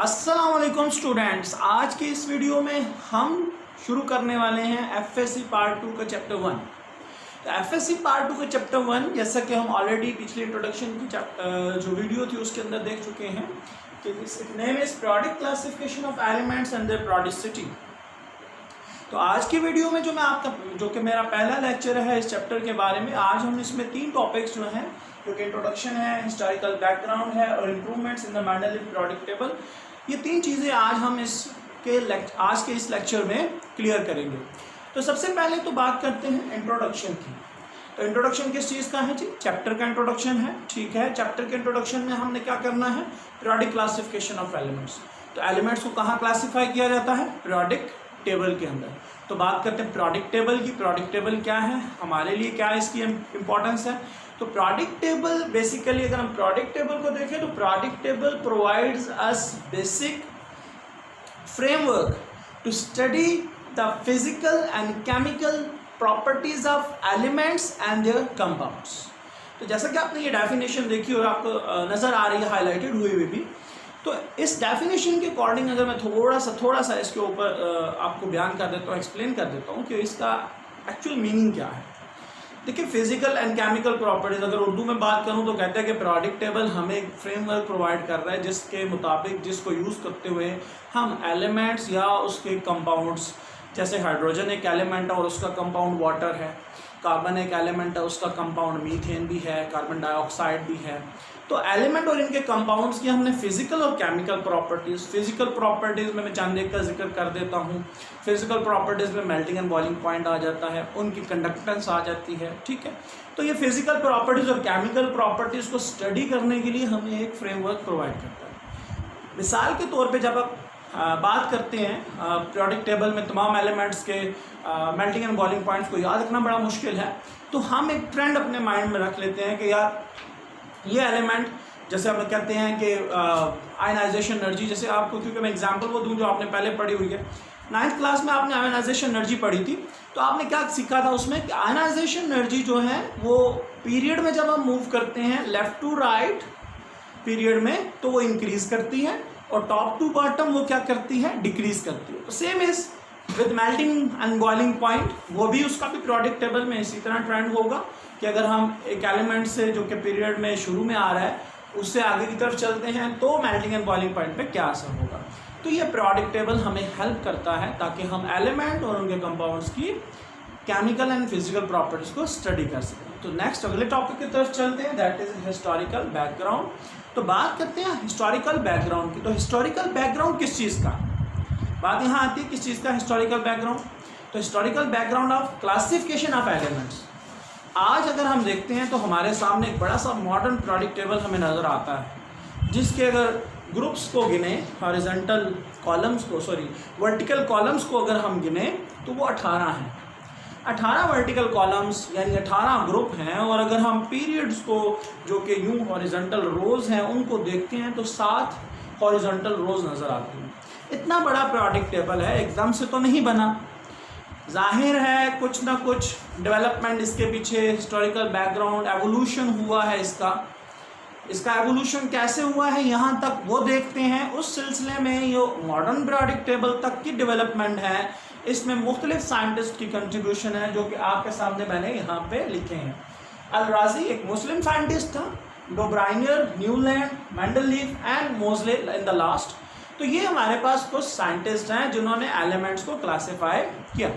अस्सलाम वालेकुम स्टूडेंट्स, आज के इस वीडियो में हम शुरू करने वाले हैं एफएससी पार्ट 2 का चैप्टर 1। तो एफएससी पार्ट 2 का चैप्टर 1 जैसा कि हम ऑलरेडी पिछले इंट्रोडक्शन की जो वीडियो थी उसके अंदर देख चुके हैं कि इस name is product classification of elements and their periodicity. तो आज की वीडियो में जो कि मेरा पहला लेक्चर है इस चैप्टर के बारे में, आज हम इसमें 3 टॉपिक्स जो हैं, जो कि इंट्रोडक्शन है, हिस्टोरिकल बैकग्राउंड है और improvements in the Mendeleev product table, ये 3 चीज़ें आज हम आज के इस लेक्चर में क्लियर करेंगे। तो सबसे पहले तो बात करते हैं इंट्रोडक्शन की। तो इंट्रोडक्शन किस चीज़ का है जी? चैप्टर का इंट्रोडक्शन है। ठीक है, चैप्टर के इंट्रोडक्शन में हमने क्या करना है? Periodic classification of elements. तो एलिमेंट्स को कहाँ क्लासीफाई किया जाता है? पीरियोडिक टेबल के अंदर। तो बात करते हैं पीरियोडिक टेबल की। पीरियोडिक टेबल क्या है, हमारे लिए क्या इसकी इंपॉर्टेंस है? तो पीरियोडिक टेबल बेसिकली, अगर हम पीरियोडिक टेबल को देखें तो periodic table provides us basic framework to study the physical and chemical properties of elements and their compounds. तो जैसा कि आपने ये डेफिनेशन देखी और आपको नज़र आ रही है हाईलाइटेड हुई हुई भी, तो इस डेफिनेशन के अकॉर्डिंग अगर मैं थोड़ा सा इसके ऊपर आपको बयान कर देता हूँ, एक्सप्लेन कर देता हूँ कि इसका एक्चुअल मीनिंग क्या है। देखिए, फिजिकल एंड केमिकल प्रॉपर्टीज, अगर उर्दू में बात करूँ तो कहते हैं कि पीरियोडिक टेबल हमें एक फ्रेमवर्क प्रोवाइड कर रहा है जिसके मुताबिक, जिसको यूज़ करते हुए हम एलिमेंट्स या उसके कंपाउंड्स, जैसे हाइड्रोजन एक एलिमेंट है और उसका कंपाउंड वाटर है, कार्बन एक एलिमेंट है उसका कंपाउंड मीथेन भी है, कार्बन डाइऑक्साइड भी है। तो एलिमेंट और इनके कंपाउंड्स की हमने फिजिकल और केमिकल प्रॉपर्टीज़, फिजिकल प्रॉपर्टीज़ में मैं चंद एक का जिक्र कर देता हूँ। फिजिकल प्रॉपर्टीज़ में मेल्टिंग एंड बॉइलिंग पॉइंट आ जाता है, उनकी कंडक्टेंस आ जाती है। ठीक है, तो ये फिजिकल प्रॉपर्टीज़ और केमिकल प्रॉपर्टीज़ को स्टडी करने के लिए हमें एक फ्रेमवर्क प्रोवाइड करता है। मिसाल के तौर पर जब आप बात करते हैं पीरियोडिक टेबल में तमाम एलिमेंट्स के मेल्टिंग एंड बॉइलिंग पॉइंट्स को याद रखना बड़ा मुश्किल है, तो हम एक ट्रेंड अपने माइंड में रख लेते हैं कि यार ये एलिमेंट, जैसे हम कहते हैं कि आयनाइजेशन एनर्जी, जैसे आपको, क्योंकि मैं एग्जांपल वो दूं जो आपने पहले पढ़ी हुई है, 9th क्लास में आपने आयनाइजेशन एनर्जी पढ़ी थी, तो आपने क्या सीखा था उसमें कि आयनाइजेशन एनर्जी जो है वो पीरियड में जब हम मूव करते हैं लेफ्ट टू राइट पीरियड में, तो वो इंक्रीज करती है, और टॉप टू बॉटम वो क्या करती है? डिक्रीज करती है। तो same is with melting and boiling point, वो भी उसका भी पीरियोडिक टेबल में इसी तरह ट्रेंड होगा कि अगर हम एक एलिमेंट से जो कि पीरियड में शुरू में आ रहा है उससे आगे की तरफ चलते हैं तो मेल्टिंग एंड बॉइलिंग पॉइंट पे क्या असर होगा। तो ये पीरियोडिक टेबल हमें हेल्प करता है ताकि हम एलिमेंट और उनके कंपाउंड्स की केमिकल एंड फिजिकल प्रॉपर्टीज को स्टडी कर सकें। तो नेक्स्ट अगले टॉपिक की तरफ चलते हैं, दैट इज हिस्टोरिकल बैकग्राउंड। तो बात करते हैं हिस्टोरिकल बैकग्राउंड की। तो हिस्टोरिकल बैकग्राउंड किस चीज़ का? बात यहाँ आती है किस चीज़ का? Historical background. तो historical background of classification of elements. आज अगर हम देखते हैं तो हमारे सामने एक बड़ा सा मॉडर्न पीरियोडिक टेबल हमें नज़र आता है, जिसके अगर ग्रुप्स को गिने, हॉरिजॉन्टल कॉलम्स को, वर्टिकल कॉलम्स को अगर हम गिने तो वो 18 हैं। 18 वर्टिकल कॉलम्स यानी 18 ग्रुप हैं। और अगर हम पीरियड्स को, जो कि यूँ हॉरिजॉन्टल रोज़ हैं, उनको देखते हैं तो 7 हॉरिजॉन्टल रोज़ नज़र आती हैं। इतना बड़ा पीरियोडिक टेबल है, एकदम से तो नहीं बना, जाहिर है कुछ ना कुछ डेवलपमेंट इसके पीछे, हिस्टोरिकल बैकग्राउंड, एवोल्यूशन हुआ है इसका एवोल्यूशन कैसे हुआ है यहाँ तक वो देखते हैं। उस सिलसिले में ये मॉडर्न पीरियोडिक टेबल तक की डेवलपमेंट है, इसमें मुख्तलिफ साइंटिस्ट की कंट्रीब्यूशन है जो कि आपके सामने मैंने यहाँ पे लिखे हैं। अल-राज़ी एक मुस्लिम साइंटिस्ट था, Dobereiner, Newland, Mendeleev and Moseley in the last. तो ये हमारे पास कुछ साइंटिस्ट हैं जिन्होंने एलिमेंट्स को क्लासीफाई किया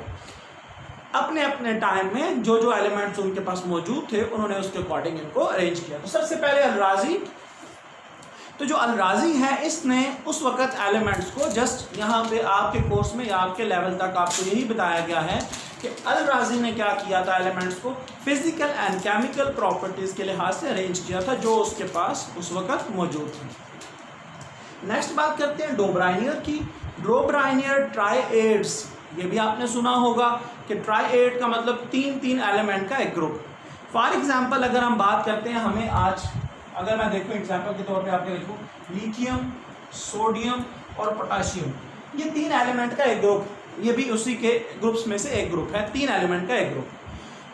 अपने अपने टाइम में। जो एलिमेंट्स उनके पास मौजूद थे उन्होंने उसके अकॉर्डिंग इनको अरेंज किया। तो सबसे पहले अल-राज़ी। तो जो अल-राज़ी है, इसने उस वक़्त एलिमेंट्स को, जस्ट यहाँ पे आपके कोर्स में या आपके लेवल तक आपको यही बताया गया है कि अल-राज़ी ने क्या किया था, एलिमेंट्स को फिजिकल एंड केमिकल प्रॉपर्टीज़ के लिहाज से अरेंज किया था जो उसके पास उस वक़्त मौजूद थे। नेक्स्ट बात करते हैं डोब्राइनियर की। डोब्राइनियर ट्राइएड्स, ये भी आपने सुना होगा कि ट्राइएड का मतलब 3 एलिमेंट का एक ग्रुप। फॉर एग्जांपल अगर हम बात करते हैं, हमें आज अगर मैं देखूँ एग्जांपल के तौर पे आपके लिखूँ लिथियम, सोडियम और पोटाशियम, ये 3 एलिमेंट का एक ग्रुप, ये भी उसी के ग्रुप्स में से एक ग्रुप है, 3 एलिमेंट का एक ग्रुप।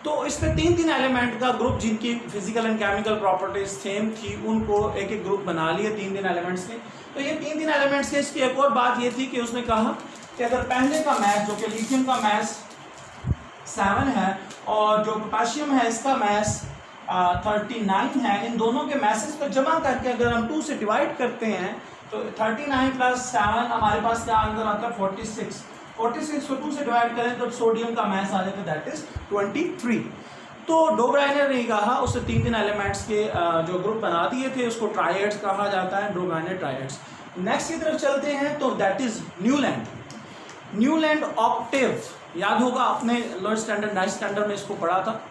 तो इसमें 3 एलिमेंट का ग्रुप जिनकी physical and chemical properties same थी, उनको एक एक ग्रुप बना लिए 3 एलिमेंट्स के। तो ये तीन एलिमेंट्स के। इसकी एक और बात ये थी कि उसने कहा कि अगर पहले का मैथ जो कि लिथियम का मैथ 7 है और जो पोटाशियम है इसका मैथ 39 है, इन दोनों के मैसेज को जमा करके अगर हम 2 से डिवाइड करते हैं तो 39 + 7 हमारे पास क्या आंसर आता है 46। 46 को 2 से डिवाइड करें तो सोडियम का मैथ आ जाता है दैट इज 23। तो डोब्राइनर ने कहा, उससे तीन एलिमेंट्स के जो ग्रुप बना दिए थे उसको ट्राइड्स कहा जाता है, डोब्राइनर ट्राइड्स। नेक्स्ट की तरफ चलते हैं तो that is Newland. Newland octave याद होगा आपने लोअर स्टैंडर्ड 9th स्टैंडर्ड में इसको पढ़ा था।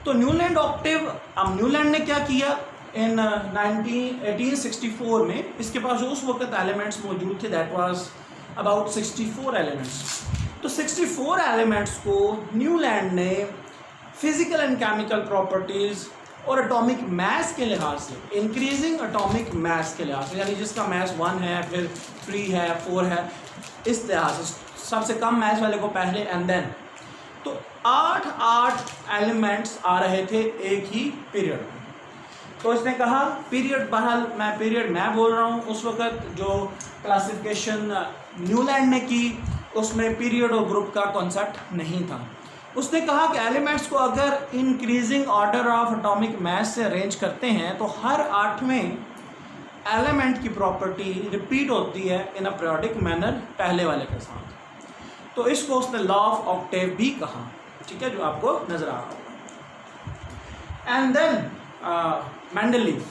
तो न्यूलैंड ऑक्टेव, अब न्यूलैंड ने क्या किया इन 1864 में, इसके पास जो उस वक्त एलिमेंट्स मौजूद थे दैट वाज अबाउट 64 एलिमेंट्स। तो 64 एलिमेंट्स को न्यूलैंड ने फिजिकल एंड केमिकल प्रॉपर्टीज और एटॉमिक मास के लिहाज से, इंक्रीजिंग एटॉमिक मास के लिहाज से, यानी जिसका मास 1 है फिर 3 है 4 है, इस लिहाज से सबसे कम मास वाले को पहले एंड देन, तो 8 एलिमेंट्स आ रहे थे एक ही पीरियड में। तो इसने कहा पीरियड, बहरहाल मैं बोल रहा हूँ, उस वक्त जो क्लासिफिकेशन न्यूलैंड ने की उसमें पीरियड और ग्रुप का कॉन्सेप्ट नहीं था। उसने कहा कि एलिमेंट्स को अगर increasing order of atomic mass से अरेंज करते हैं तो हर 8वें एलिमेंट की प्रॉपर्टी रिपीट होती है इन अ पीरियोडिक मैनर पहले वाले के साथ। तो इसको उसने लॉ ऑफ ऑक्टेव भी कहा, ठीक है, जो आपको नजर आ रहा होगा। And then Mendeleev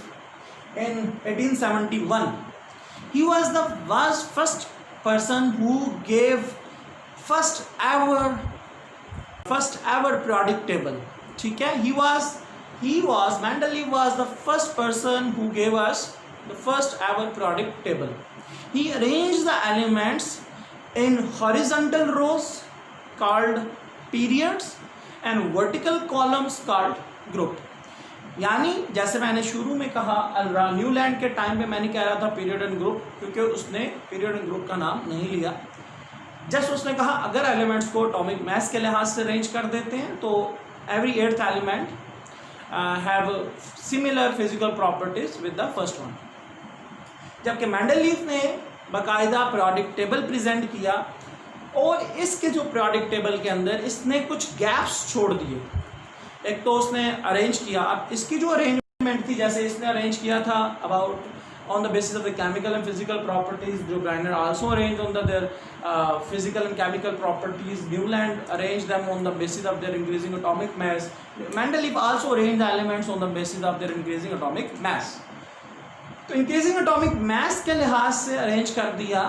in 1871 he was the first person who gave first ever periodic table, ठीक है। Mendeleev was the first person who gave us the first ever periodic table. He arranged the elements in horizontal rows called periods and vertical columns called group. यानी जैसे मैंने शुरू में कहा Newland के time पे मैंने कह रहा था पीरियड एंड ग्रुप, क्योंकि उसने पीरियड एंड ग्रुप का नाम नहीं लिया। जस्ट उसने कहा अगर एलिमेंट्स को एटॉमिक मास के लिहाज से अरेंज कर देते हैं तो every 8th element have similar physical properties with the first one. जबकि मेंडलीफ ने बाकायदा पीरियोडिक टेबल प्रेजेंट किया और इसके जो पीरियोडिक टेबल के अंदर इसने कुछ गैप्स छोड़ दिए। एक तो उसने अरेंज किया, अब इसकी जो अरेंजमेंट थी, जैसे इसने अरेंज किया था about on the basis of the chemical and physical properties, Griner also arranged on their physical and chemical properties. Newland arranged them on the basis of their increasing atomic mass. Mendeleev also arranged the elements on the basis of their increasing atomic mass. तो increasing atomic मास के लिहाज से arrange कर दिया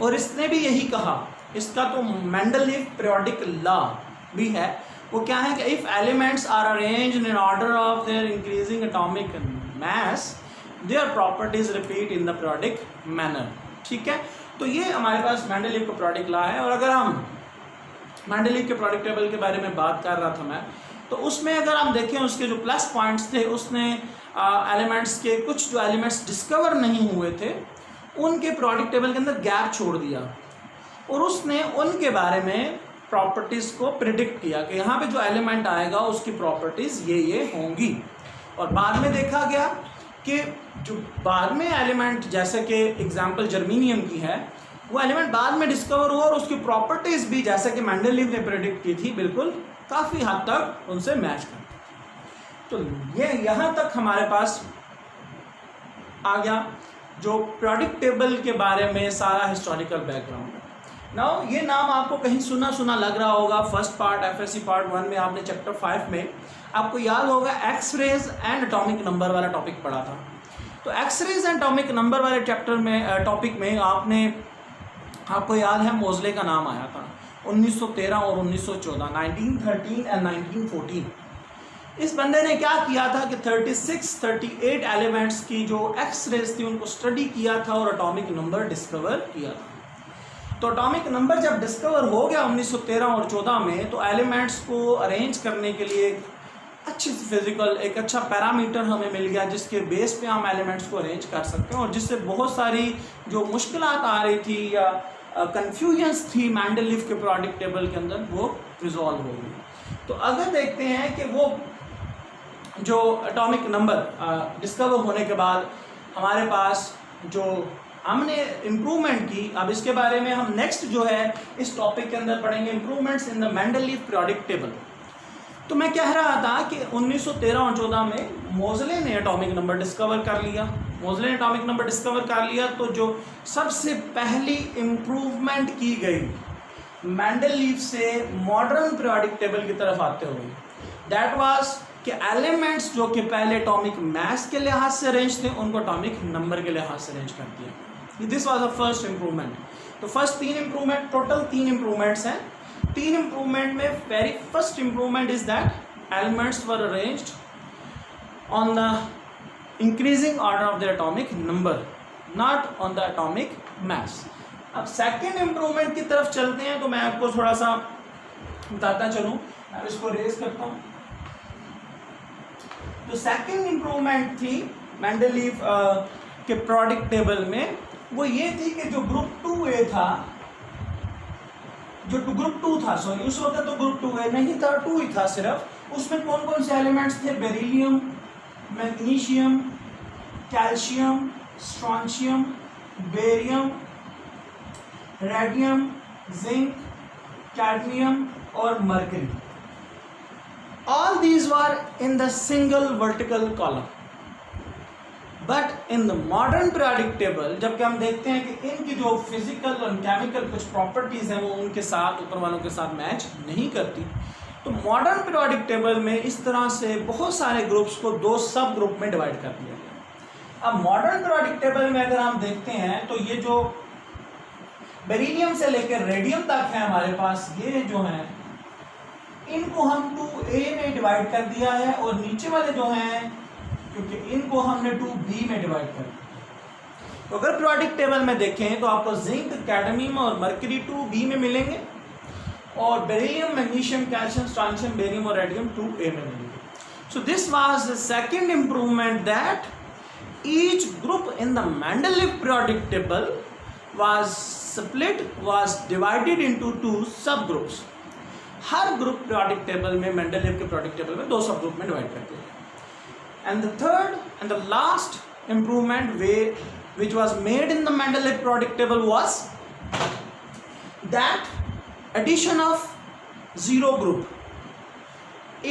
और इसने भी यही कहा, इसका तो मेंडलीव पीरियोडिक लॉ भी है। वो क्या है कि if elements are arranged in order of their increasing atomic mass their properties repeat in the periodic manner, ठीक है। तो ये हमारे पास मेंडलीव का पीरियोडिक लॉ है। और अगर हम मेंडलीव के पीरियोडिक टेबल के बारे में बात कर रहा था मैं, तो उसमें अगर हम देखें उसके जो प्लस पॉइंट्स थे, उसने एलिमेंट्स के कुछ जो एलिमेंट्स डिस्कवर नहीं हुए थे उनके पीरियोडिक टेबल के अंदर गैप छोड़ दिया और उसने उनके बारे में प्रॉपर्टीज़ को प्रिडिक्ट किया कि यहाँ पे जो एलिमेंट आएगा उसकी प्रॉपर्टीज़ ये होंगी। और बाद में देखा गया कि जो बाद में एलिमेंट, जैसे कि एग्जांपल जर्मीनियम की है, वो एलिमेंट बाद में डिस्कवर हुआ और उसकी प्रॉपर्टीज़ भी जैसे कि मेंडलीव ने प्रिडिक्ट की थी बिल्कुल काफ़ी हद तक उनसे मैच करती। तो ये यहाँ तक हमारे पास आ गया जो पीरियोडिक टेबल के बारे में सारा हिस्टोरिकल बैकग्राउंड है। नाउ ये नाम आपको कहीं सुना सुना लग रहा होगा। फर्स्ट पार्ट एफएससी पार्ट 1 में आपने चैप्टर 5 में आपको याद होगा एक्सरेज एंड एटॉमिक नंबर वाला टॉपिक पढ़ा था। तो एक्सरेज एंड एटॉमिक नंबर वाले चैप्टर में टॉपिक में आपको याद है मोज़ले का नाम आया था 1913 और 1914, 1913 एंड 1914। इस बंदे ने क्या किया था कि 38 एलिमेंट्स की जो एक्सरेज थी उनको स्टडी किया था और एटॉमिक नंबर डिस्कवर किया था। तो एटॉमिक नंबर जब डिस्कवर हो गया 1913 और 14 में, तो एलिमेंट्स को अरेंज करने के लिए एक अच्छी फिजिकल, एक अच्छा पैरामीटर हमें मिल गया जिसके बेस पे हम एलिमेंट्स को अरेंज कर सकते हैं और जिससे बहुत सारी जो मुश्किलात आ रही थी या कन्फ्यूजन्स थी मेंडलीव के पीरियोडिक टेबल के अंदर, वो रिजॉल्व हो गई। तो अगर देखते हैं कि वो जो एटॉमिक नंबर डिस्कवर होने के बाद हमारे पास जो हमने इम्प्रूवमेंट की, अब इसके बारे में हम नेक्स्ट जो है इस टॉपिक के अंदर पढ़ेंगे, improvements in the Mendeleev periodic table. तो मैं कह रहा था कि 1913 और 14 में मोज़ले ने एटॉमिक नंबर डिस्कवर कर लिया। मोज़ले ने एटॉमिक नंबर डिस्कवर कर लिया तो जो सबसे पहली इम्प्रूवमेंट की गई मेंडलीव से मॉडर्न पीरियोडिक टेबल की तरफ आते हुए, दैट वाज कि एलिमेंट्स जो कि पहले एटॉमिक मास के लिहाज से अरेंज थे उनको एटॉमिक नंबर के लिहाज से अरेंज कर दिया। This was the first improvement. तो फर्स्ट 3 इम्प्रूवमेंट, टोटल 3 इम्प्रूवमेंट्स हैं। 3 इम्प्रूवमेंट में very first improvement is that elements were arranged on the increasing order of the atomic number, not on the atomic mass. अब second improvement की तरफ चलते हैं, तो मैं आपको थोड़ा सा बताता चलूँ। मैं इसको रेज करता हूँ। तो सेकेंड इम्प्रूवमेंट थी मेंडलीव के पीरियोडिक टेबल में, वो ये थी कि जो ग्रुप 2A था, जो ग्रुप 2 था, सॉरी उस वक्त तो ग्रुप 2A नहीं था, 2 ही था सिर्फ। उसमें कौन कौन से एलिमेंट्स थे? Beryllium, magnesium, calcium, strontium, barium, radium, zinc, cadmium और mercury. All these were in the single vertical column. But in the modern periodic table, जबकि हम देखते हैं कि इनकी जो फिजिकल और केमिकल कुछ प्रॉपर्टीज़ हैं वो उनके साथ, ऊपर वालों के साथ मैच नहीं करती, तो मॉडर्न पीरियोडिक टेबल में इस तरह से बहुत सारे ग्रुप्स को 2 सब ग्रुप में डिवाइड कर दिया गया। अब मॉडर्न पीरियोडिक टेबल में अगर हम देखते हैं तो ये जो बेरिलियम से लेकर रेडियम तक है हमारे पास, ये जो हैं इनको हम 2A में डिवाइड कर दिया है, और नीचे वाले जो हैं क्योंकि इनको हमने 2B में डिवाइड कर दिया। तो अगर पीरियोडिक टेबल में देखें तो आपको जिंक, कैडमियम और मर्करी 2B में मिलेंगे, और beryllium, magnesium, calcium, strontium, barium और रेडियम 2A में मिलेंगे। So this was the second improvement, that each group in the Mendeleev periodic table was divided into 2 सब ग्रुप्स। हर ग्रुप पीरियोडिक टेबल में, Mendeleev के periodic table में 2 सब group में divide करते हैं। And the third and the last improvement which was made in the Mendeleev periodic table was that addition of 0 group,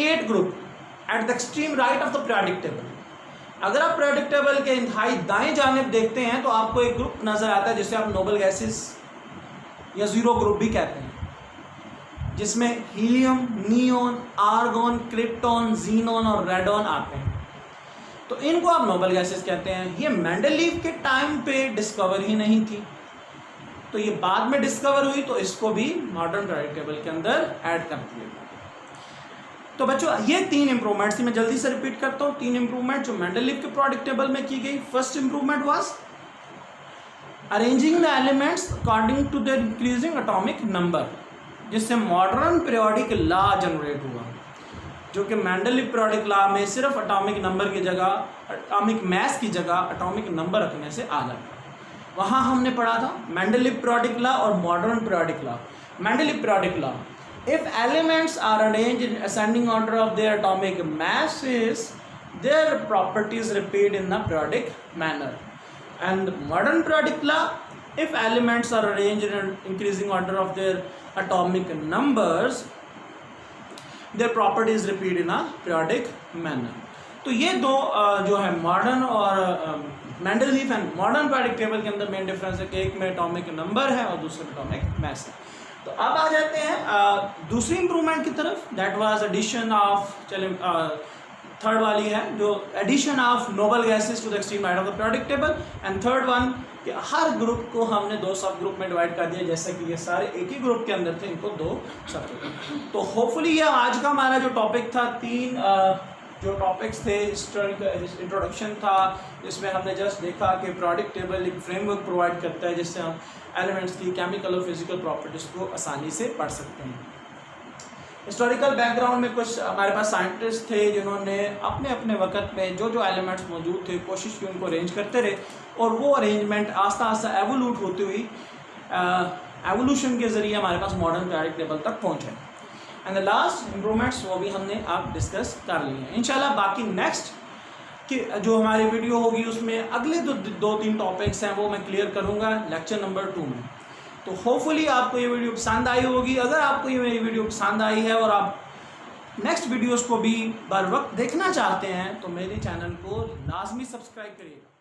8 group at the extreme right of the periodic table। अगर आप periodic table के इंतहाई दाएं जानिब देखते हैं तो आपको एक ग्रुप नजर आता है जिसे आप नोबल गैसेस या 0 ग्रुप भी कहते हैं, जिसमें helium, neon, argon, krypton, xenon और रेडॉन आते हैं। तो इनको आप नोबल गैसेस कहते हैं। ये मेंडलीव के टाइम पे डिस्कवर ही नहीं थी, तो ये बाद में डिस्कवर हुई, तो इसको भी मॉडर्न पीरियोडिक टेबल के अंदर ऐड कर दिया। तो बच्चों ये 3 इंप्रूवमेंट्स थी, मैं जल्दी से रिपीट करता हूँ। 3 इंप्रूवमेंट जो मेंडलीव के पीरियोडिक टेबल में की गई। First improvement was arranging the elements according to the increasing atomic number, जिससे मॉडर्न पीरियोडिक लॉ जनरेट हुआ, जो कि मेंडलीव पीरियोडिक लॉ में सिर्फ एटॉमिक नंबर की जगह, एटॉमिक मास की जगह एटॉमिक नंबर रखने से आ जाता। वहाँ हमने पढ़ा था मेंडलीव पीरियोडिक लॉ और modern periodic law. Mendeleev periodic law, if elements are arranged in ascending order of their atomic masses, their properties repeat in the periodic manner. And modern periodic law, if elements are arranged in increasing order of their atomic numbers, their properties repeat in a periodic manner. तो ये दो जो है modern और Mendeleev and modern periodic table के अंदर main difference है कि एक में एटॉमिक नंबर है और दूसरे में एटॉमिक मास है। तो अब आ जाते हैं दूसरी इंप्रूवमेंट की तरफ, दैट वाज एडिशन ऑफ, चले थर्ड वाली है जो addition of noble gases to the extreme right of the periodic table. And third one कि हर ग्रुप को हमने 2 सब ग्रुप में डिवाइड कर दिया, जैसे कि ये सारे एक ही ग्रुप के अंदर थे, इनको 2 सब ग्रुप। तो होपफुली ये आज का हमारा जो टॉपिक था, 3 जो टॉपिक्स थे, इंट्रोडक्शन था, जिसमें हमने जस्ट देखा कि पीरियोडिक टेबल एक फ्रेमवर्क प्रोवाइड करता है जिससे हम एलिमेंट्स की केमिकल और फिजिकल प्रॉपर्टीज़ को आसानी से पढ़ सकते हैं। हिस्टोरिकल बैकग्राउंड में कुछ हमारे पास साइंटिस्ट थे जिन्होंने अपने अपने वक्त में जो जो एलिमेंट्स मौजूद थे कोशिश की उनको अरेंज करते रहे, और वो अरेंजमेंट आस्ता आस्ता एवोल्यूट होती हुई एवोल्यूशन के ज़रिए हमारे पास मॉडर्न पीरियोडिक टेबल तक पहुँचे। एंड द लास्ट इम्प्रूवमेंट्स वो भी हमने आप डिस्कस कर लिए हैं। इंशाल्लाह बाकी नेक्स्ट कि जो हमारी वीडियो होगी उसमें अगले दो तीन टॉपिक्स हैं वो मैं क्लियर करूँगा लेक्चर नंबर 2 में। तो होपफुली आपको ये वीडियो पसंद आई होगी। अगर आपको ये मेरी वीडियो पसंद आई है और आप नेक्स्ट वीडियोस को भी बर वक्त देखना चाहते हैं तो मेरे चैनल को लाजमी सब्सक्राइब करिएगा।